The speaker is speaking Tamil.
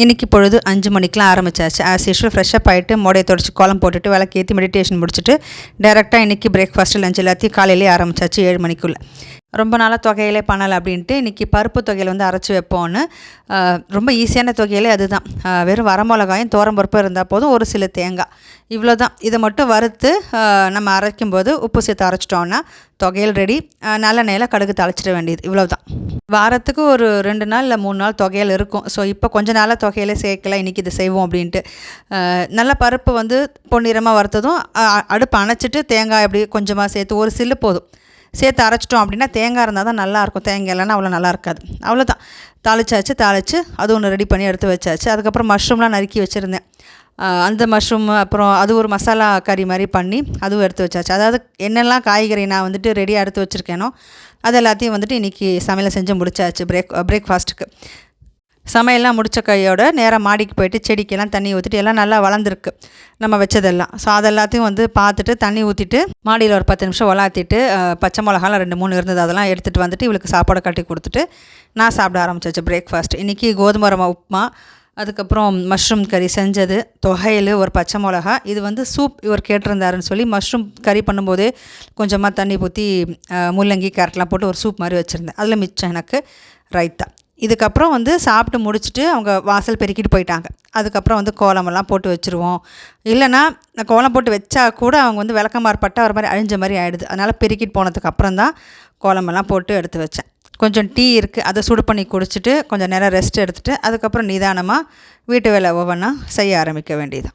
இன்றைக்கி பொழுது 5 மணிக்கெலாம் ஆரம்பிச்சாச்சு. ஆஸ் யூஷுவல் ஃப்ரெஷ்ஷப் ஆகிட்டு மோடையை தொடச்சி கோலம் போட்டுட்டு விளக்கேற்றி மெடிடேஷன் முடிச்சுட்டு டேரெக்டாக இன்றைக்கி பிரேக்ஃபாஸ்ட்டு லஞ்ச் எல்லாத்தையும் காலையிலே ஆரம்பிச்சாச்சு 7 மணிக்குள்ளே. ரொம்ப நாளாக தொகையிலே பண்ணலை அப்படின்ட்டு இன்றைக்கி பருப்பு தொகையில் வந்து அரைச்சி வைப்போன்னு. ரொம்ப ஈஸியான தொகையிலே அதுதான். வெறும் வரமிளகாயும் பருப்பும் இருந்தால் போதும், ஒரு சில தேங்காய், இவ்வளோ தான். இதை மட்டும் வறுத்து நம்ம அரைக்கும்போது உப்பு சேர்த்து அரைச்சிட்டோன்னா தொகையில் ரெடி. நல்லெண்ணெயில் கடுகு தாளிச்சிட வேண்டியது, இவ்வளோ தான். வாரத்துக்கு ஒரு 2 நாள் இல்லை 3 நாள் தொகையில் இருக்கும். ஸோ இப்போ கொஞ்ச நாளாக தொகையிலே சேர்க்கல, இன்றைக்கி இதை செய்வோம் அப்படின்ட்டு. நல்ல பருப்பு வந்து பொன்னிறமாக வறுத்ததும் அடுப்பு அணைச்சிட்டு தேங்காய் அப்படி கொஞ்சமாக சேர்த்து ஒரு சில்லு போதும் சேர்த்து அரைச்சிட்டோம் அப்படின்னா தேங்காய் இருந்தால் தான் நல்லாயிருக்கும். தேங்காய் இல்லைன்னா அவ்வளோ நல்லா இருக்காது. அவ்வளோதான். தாளித்து அது ஒன்று ரெடி பண்ணி எடுத்து வச்சாச்சு. அதுக்கப்புறம் மஷ்ரூம்லாம் நறுக்கி வச்சுருந்தேன். அந்த மஷ்ரூம் அப்புறம் அது ஒரு மசாலா கறி மாதிரி பண்ணி அதுவும் எடுத்து வச்சாச்சு. அதாவது என்னெல்லாம் காய்கறி நான் வந்துட்டு ரெடியாக எடுத்து வச்சுருக்கேனோ அது எல்லாத்தையும் வந்துட்டு இன்றைக்கி சமையலை செஞ்சு முடிச்சாச்சு. பிரேக்ஃபாஸ்ட்டுக்கு சமையல்லாம் முடித்த கையோட நேராக மாடிக்கு போயிட்டு செடிக்கெல்லாம் தண்ணி ஊற்றிட்டு எல்லாம் நல்லா வளர்ந்துருக்கு நம்ம வச்சதெல்லாம். ஸோ அதெல்லாத்தையும் வந்து பார்த்துட்டு தண்ணி ஊற்றிட்டு மாடியில் ஒரு 10 நிமிஷம் வளர்த்திட்டு பச்சை மிளகாலாம் 2-3 இருந்தது, அதெல்லாம் எடுத்துகிட்டு வந்துட்டு இவளுக்கு சாப்பாடு கட்டி கொடுத்துட்டு நான் சாப்பிட ஆரம்பிச்சாச்சு பிரேக்ஃபாஸ்ட். இன்றைக்கி கோதுமை ரவை உப்புமா, அதுக்கப்புறம் மஷ்ரூம் கறி செஞ்சது, தொகையில் ஒரு பச்சை மிளகா. இது வந்து சூப் இவர் கேட்டிருந்தாருன்னு சொல்லி மஷ்ரூம் கறி பண்ணும்போதே கொஞ்சமாக தண்ணி ஊற்றி முள்ளங்கி கேரட்லாம் போட்டு ஒரு சூப் மாதிரி வச்சுருந்தேன். அதில் மிச்சம் எனக்கு ரைத்தா. இதுக்கப்புறம் வந்து சாப்பிட்டு முடிச்சுட்டு அவங்க வாசல் பெருக்கிட்டு போயிட்டாங்க. அதுக்கப்புறம் வந்து கோலமெல்லாம் போட்டு வச்சுருவோம். இல்லைனா கோலம் போட்டு வச்சா கூட அவங்க வந்து விளக்கமாறு பட்டால் ஒரு மாதிரி அழிஞ்ச மாதிரி ஆகிடுது. அதனால் பெருக்கிட்டு போனதுக்கு அப்புறம் தான் கோலமெல்லாம் போட்டு எடுத்து வச்சேன். கொஞ்சம் டீ இருக்குது, அதை சுடு பண்ணி குடிச்சிட்டு கொஞ்சம் நேரம் ரெஸ்ட் எடுத்துகிட்டு அதுக்கப்புறம் நிதானமாக வீட்டு வேலை ஒவ்வொன்றா செய்ய ஆரம்பிக்க வேண்டியது.